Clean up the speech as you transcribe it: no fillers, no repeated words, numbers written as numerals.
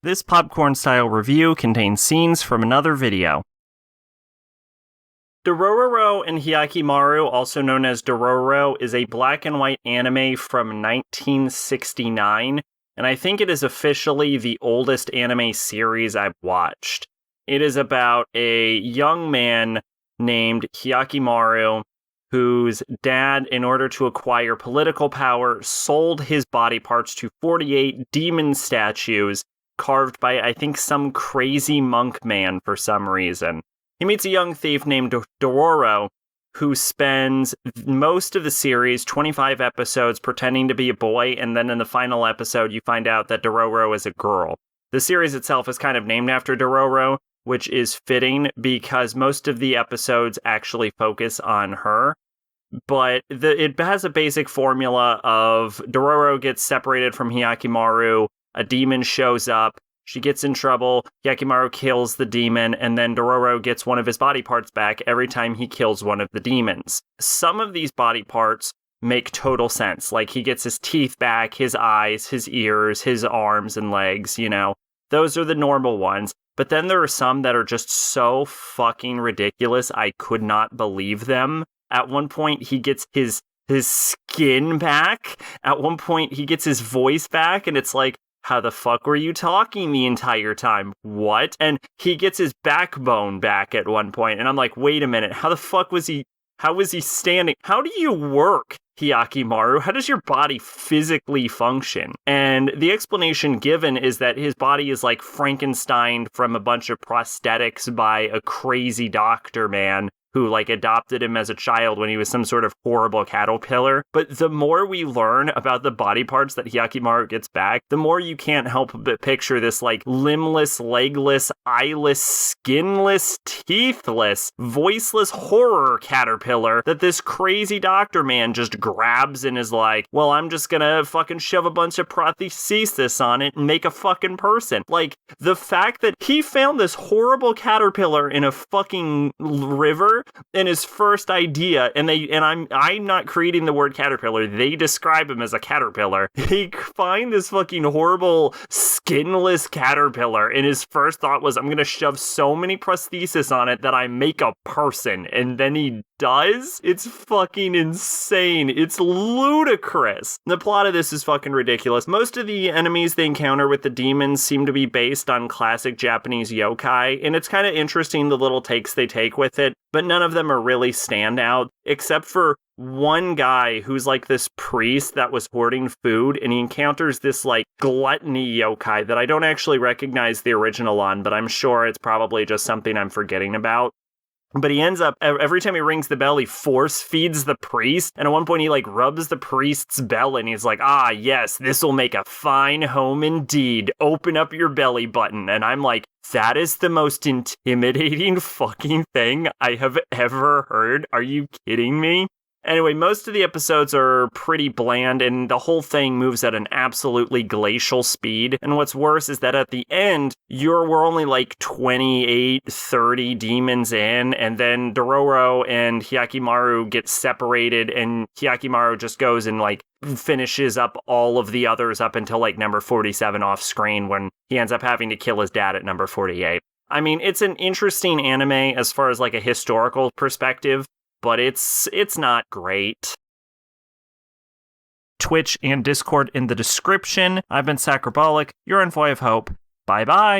This popcorn-style review contains scenes from another video. Dororo and Hyakkimaru, also known as Dororo, is a black and white anime from 1969, and I think it is officially the oldest anime series I've watched. It is about a young man named Hyakkimaru, whose dad, in order to acquire political power, sold his body parts to 48 demon statues carved by, I think, some crazy monk man for some reason. He meets a young thief named Dororo, who spends most of the series, 25 episodes, pretending to be a boy, and then in the final episode, you find out that Dororo is a girl. The series itself is kind of named after Dororo, which is fitting because most of the episodes actually focus on her. But it has a basic formula of Dororo gets separated from Hyakkimaru, a demon shows up, she gets in trouble, Hyakkimaru kills the demon, and then Dororo gets one of his body parts back every time he kills one of the demons. Some of these body parts make total sense, like he gets his teeth back, his eyes, his ears, his arms and legs, Those are the normal ones. But then there are some that are just so fucking ridiculous, I could not believe them. At one point, he gets his skin back. At one point, he gets his voice back, and it's like, how the fuck were you talking the entire time? What? And he gets his backbone back at one point, and I'm like, wait a minute, how was he standing? How do you work, Hyakkimaru? How does your body physically function? And the explanation given is that his body is like Frankenstein from a bunch of prosthetics by a crazy doctor man who adopted him as a child when he was some sort of horrible caterpillar. But the more we learn about the body parts that Hyakkimaru gets back, the more you can't help but picture this limbless, legless, eyeless, skinless, teethless, voiceless horror caterpillar that this crazy doctor man just grabs and is like, well, I'm just gonna fucking shove a bunch of prosthesis on it and make a fucking person. The fact that he found this horrible caterpillar in a fucking river in his first idea, and I'm not creating the word caterpillar, they describe him as a caterpillar. They find this fucking horrible skinless caterpillar, and his first thought was, I'm gonna shove so many prosthesis on it that I make a person, and then he does? It's fucking insane. It's ludicrous. The plot of this is fucking ridiculous. Most of the enemies they encounter with the demons seem to be based on classic Japanese yokai, and it's kind of interesting the little takes they take with it, but none of them are really standout, except for one guy who's this priest that was hoarding food, and he encounters this gluttony yokai that I don't actually recognize the original on, but I'm sure it's probably just something I'm forgetting about. But he ends up, every time he rings the bell, he force feeds the priest. And at one point, he rubs the priest's bell and he's like, ah, yes, this will make a fine home indeed. Open up your belly button. And I'm like, that is the most intimidating fucking thing I have ever heard. Are you kidding me? Anyway, most of the episodes are pretty bland, and the whole thing moves at an absolutely glacial speed. And what's worse is that at the end, we're only 28, 30 demons in, and then Dororo and Hyakkimaru get separated, and Hyakkimaru just goes and finishes up all of the others up until number 47 off screen, when he ends up having to kill his dad at number 48. I mean, it's an interesting anime as far as a historical perspective, but it's not great. Twitch and Discord in the description. I've been Sacrobolic. You're Envoy of Hope. Bye-bye.